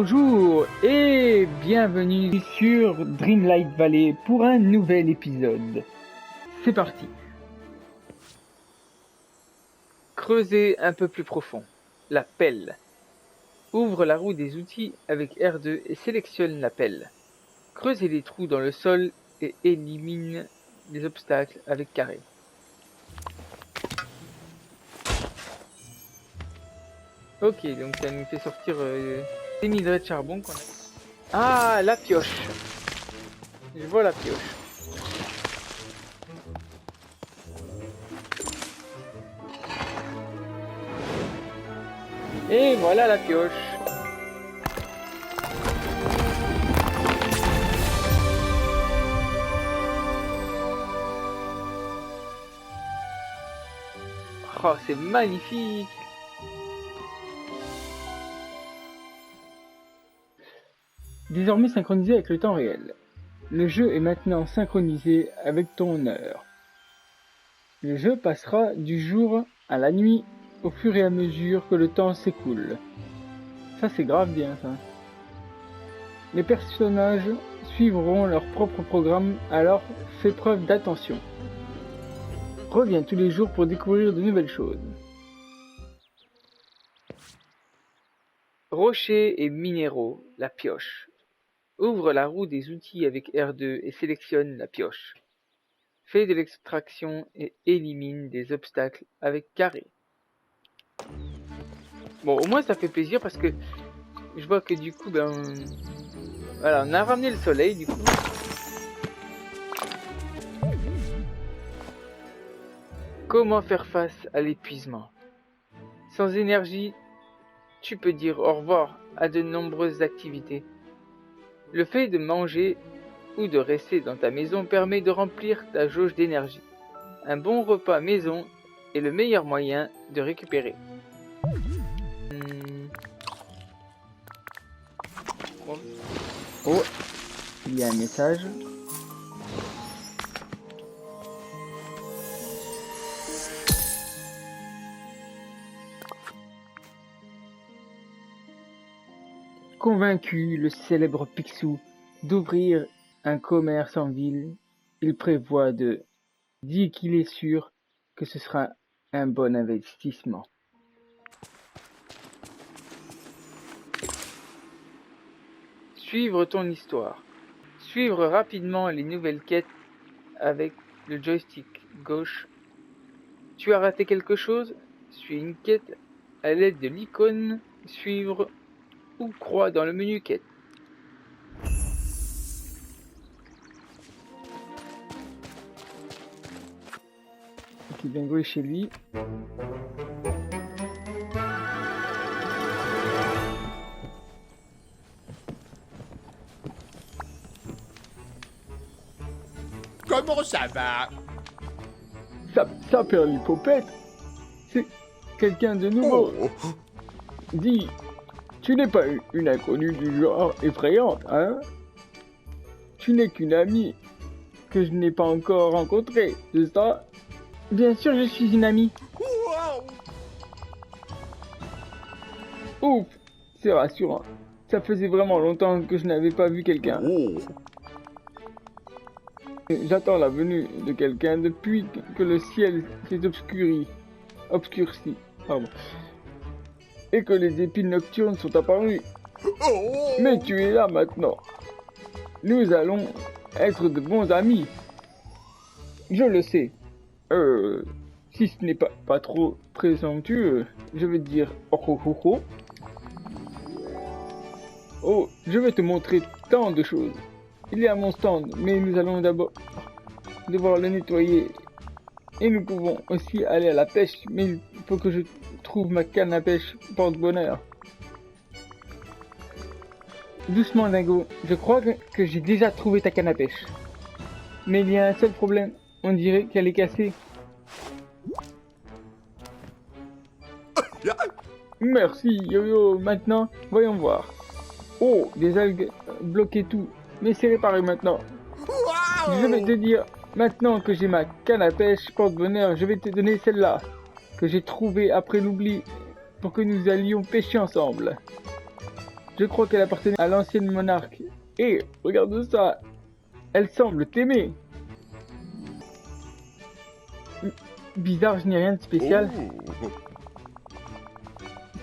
Bonjour et bienvenue sur Dreamlight Valley pour un nouvel épisode. C'est parti. Creuser un peu plus profond. La pelle. Ouvre la roue des outils avec R2 et sélectionne la pelle. Creusez les trous dans le sol et élimine les obstacles avec carré. Ok, donc ça nous fait sortir des minerais de charbon qu'on a. Ah, la pioche. Je vois la pioche. Et voilà la pioche. Oh, c'est magnifique. Désormais synchronisé avec le temps réel. Le jeu est maintenant synchronisé avec ton heure. Le jeu passera du jour à la nuit au fur et à mesure que le temps s'écoule. Ça c'est grave bien ça. Les personnages suivront leur propre programme, alors fais preuve d'attention. Reviens tous les jours pour découvrir de nouvelles choses. Rochers et minéraux, la pioche. Ouvre la roue des outils avec R2 et sélectionne la pioche. Fais de l'extraction et élimine des obstacles avec carré. Bon, au moins ça fait plaisir parce que je vois que du coup, voilà, on a ramené le soleil du coup. Comment faire face à l'épuisement? Sans énergie, tu peux dire au revoir à de nombreuses activités. Le fait de manger ou de rester dans ta maison permet de remplir ta jauge d'énergie. Un bon repas maison est le meilleur moyen de récupérer. Oh, il y a un message. Convaincu, le célèbre Picsou, d'ouvrir un commerce en ville, il prévoit dit qu'il est sûr que ce sera un bon investissement. Suivre ton histoire. Suivre rapidement les nouvelles quêtes avec le joystick gauche. Tu as raté quelque chose? Suis une quête à l'aide de l'icône suivre ou croix dans le menu quête. Ok, Bingo est chez lui. Comment ça va? Ça perd l'hypopète. C'est quelqu'un de nouveau. Oh. Dis, tu n'es pas une inconnue du genre effrayante, hein? Tu n'es qu'une amie que je n'ai pas encore rencontrée, c'est ça? Bien sûr, je suis une amie. Ouf, c'est rassurant. Ça faisait vraiment longtemps que je n'avais pas vu quelqu'un. J'attends la venue de quelqu'un depuis que le ciel s'est obscurci, et que les épines nocturnes sont apparues. Mais tu es là maintenant. Nous allons être de bons amis. Je le sais. Si ce n'est pas trop présomptueux, je vais te dire oh. Oh, je vais te montrer tant de choses. Il est à mon stand, mais nous allons d'abord devoir le nettoyer. Et nous pouvons aussi aller à la pêche, mais il faut que je trouve ma canne à pêche porte-bonheur. Doucement, Dingo. Je crois que j'ai déjà trouvé ta canne à pêche. Mais il y a un seul problème. On dirait qu'elle est cassée. Merci, Yo-Yo. Maintenant, voyons voir. Oh, des algues bloquaient tout. Mais c'est réparé maintenant. Je vais te dire, maintenant que j'ai ma canne à pêche porte-bonheur, je vais te donner celle-là, que j'ai trouvée après l'oubli, pour que nous allions pêcher ensemble. Je crois qu'elle appartenait à l'ancienne monarque. Et regarde ça, elle semble t'aimer. Bizarre, je n'ai rien de spécial. Oh.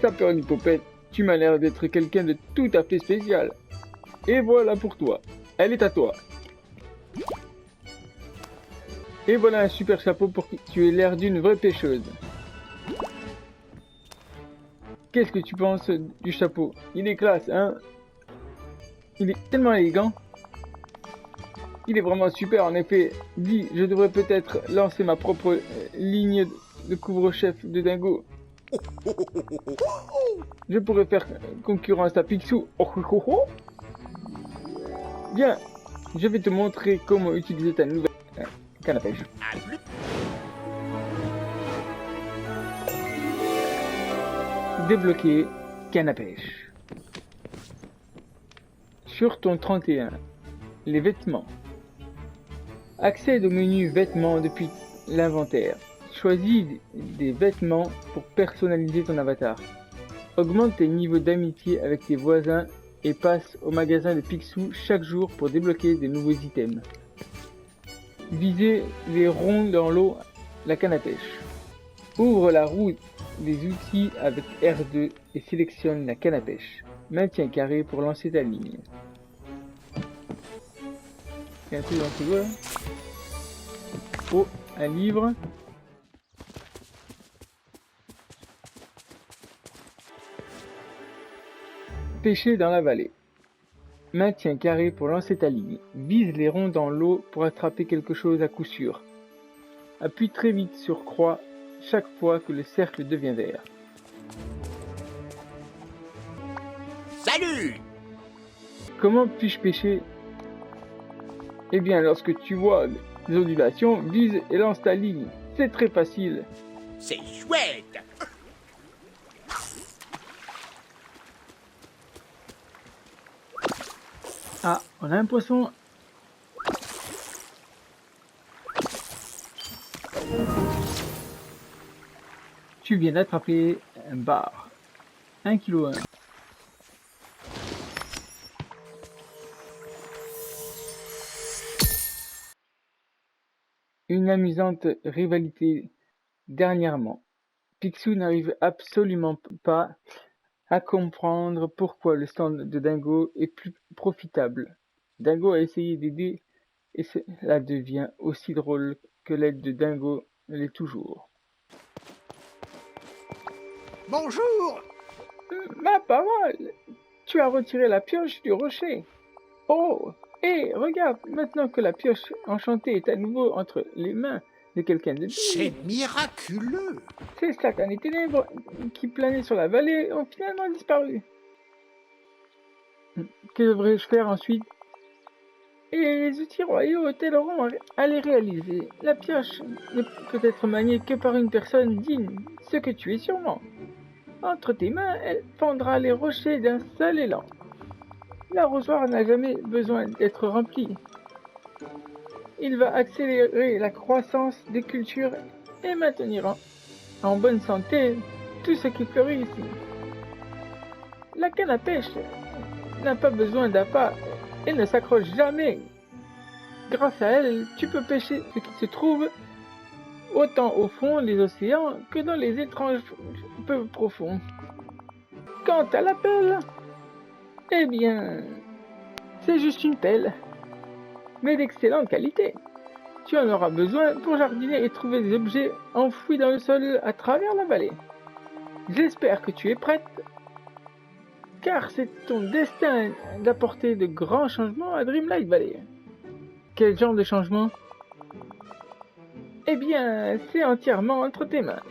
Saperlipopette, tu m'as l'air d'être quelqu'un de tout à fait spécial. Et voilà pour toi, elle est à toi. Et voilà un super chapeau pour que tu aies l'air d'une vraie pêcheuse. Qu'est-ce que tu penses du chapeau? Il est classe, hein? Il est tellement élégant. Il est vraiment super, en effet. Dis, je devrais peut-être lancer ma propre ligne de couvre-chef de dingo. Je pourrais faire concurrence à Picsou. Oh, oh, oh, oh. Bien, je vais te montrer comment utiliser ta nouvelle canne à pêche. À plus. Débloquer canne à pêche. Sur ton 31, les vêtements. Accède au menu vêtements depuis l'inventaire. Choisis des vêtements pour personnaliser ton avatar. Augmente tes niveaux d'amitié avec tes voisins et passe au magasin de Picsou chaque jour pour débloquer des nouveaux items. Visez les ronds dans l'eau, la canne à pêche. Ouvre la roue des outils avec R2 et sélectionne la canne à pêche. Maintiens carré pour lancer ta ligne. Il y a un truc dans ce jeu là. Oh, un livre. Pêcher dans la vallée. Maintiens carré pour lancer ta ligne. Vise les ronds dans l'eau pour attraper quelque chose à coup sûr. Appuie très vite sur croix chaque fois que le cercle devient vert. Salut! Comment puis-je pêcher? Eh bien, lorsque tu vois des ondulations, vise et lance ta ligne. C'est très facile. C'est chouette! Ah, on a un poisson. Tu viens d'attraper un bar. 1,1 kg. Une amusante rivalité dernièrement. Picsou n'arrive absolument pas à comprendre pourquoi le stand de Dingo est plus profitable. Dingo a essayé d'aider et cela devient aussi drôle que l'aide de Dingo l'est toujours. Bonjour! Ma parole! Tu as retiré la pioche du rocher. Oh! Et regarde, maintenant que la pioche enchantée est à nouveau entre les mains de quelqu'un de C'est bien, miraculeux! ces sacs des ténèbres qui planaient sur la vallée ont finalement disparu. Que devrais-je faire ensuite? Et les outils royaux t'aideront à les réaliser. La pioche ne peut être maniée que par une personne digne, ce que tu es sûrement. Entre tes mains, elle fendra les rochers d'un seul élan. L'arrosoir n'a jamais besoin d'être rempli. Il va accélérer la croissance des cultures et maintenir en bonne santé tout ce qui fleurit ici. La canne à pêche n'a pas besoin d'appât et ne s'accroche jamais. Grâce à elle, tu peux pêcher ce qui se trouve autant au fond des océans que dans les étranges peu profonds. Quant à la pelle, eh bien, c'est juste une pelle, mais d'excellente qualité. Tu en auras besoin pour jardiner et trouver des objets enfouis dans le sol à travers la vallée. J'espère que tu es prête, car c'est ton destin d'apporter de grands changements à Dreamlight Valley. Quel genre de changement? Eh bien, c'est entièrement entre tes mains.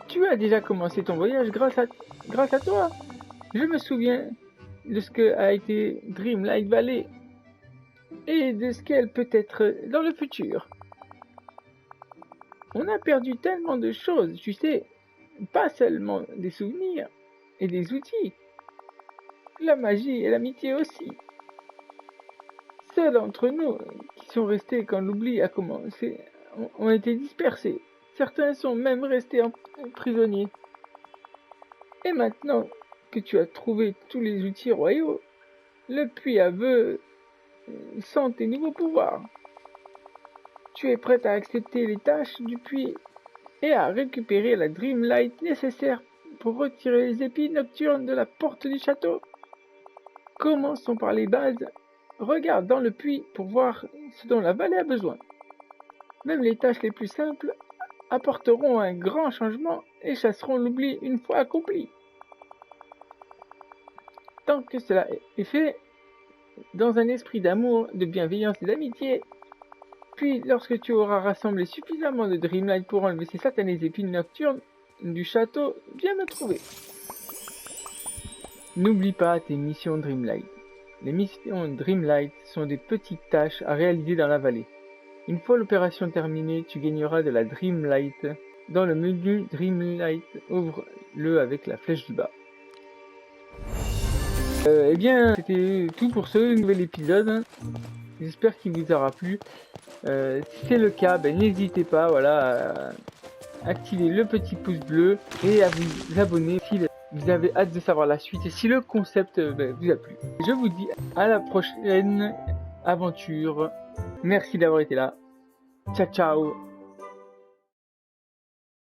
Tu as déjà commencé ton voyage grâce à toi. Je me souviens de ce que a été Dreamlight Valley et de ce qu'elle peut être dans le futur. On a perdu tellement de choses, tu sais, pas seulement des souvenirs et des outils, la magie et l'amitié aussi. Seuls d'entre nous qui sont restés quand l'oubli a commencé ont été dispersés. Certains sont même restés prisonniers. Et maintenant que tu as trouvé tous les outils royaux, le puits à vœux sans tes nouveaux pouvoirs. Tu es prête à accepter les tâches du puits et à récupérer la Dreamlight nécessaire pour retirer les épis nocturnes de la porte du château. Commençons par les bases. Regarde dans le puits pour voir ce dont la vallée a besoin. Même les tâches les plus simples apporteront un grand changement et chasseront l'oubli une fois accompli. Tant que cela est fait, dans un esprit d'amour, de bienveillance et d'amitié, puis lorsque tu auras rassemblé suffisamment de Dreamlight pour enlever ces satanés épines nocturnes du château, viens me trouver. N'oublie pas tes missions Dreamlight. Les missions Dreamlight sont des petites tâches à réaliser dans la vallée. Une fois l'opération terminée, tu gagneras de la Dreamlight. Dans le menu Dreamlight, ouvre-le avec la flèche du bas. Eh bien, c'était tout pour ce nouvel épisode. J'espère qu'il vous aura plu. Si c'est le cas, n'hésitez pas à activer le petit pouce bleu et à vous abonner si vous avez hâte de savoir la suite et si le concept vous a plu. Je vous dis à la prochaine aventure. Merci d'avoir été là. Ciao ciao.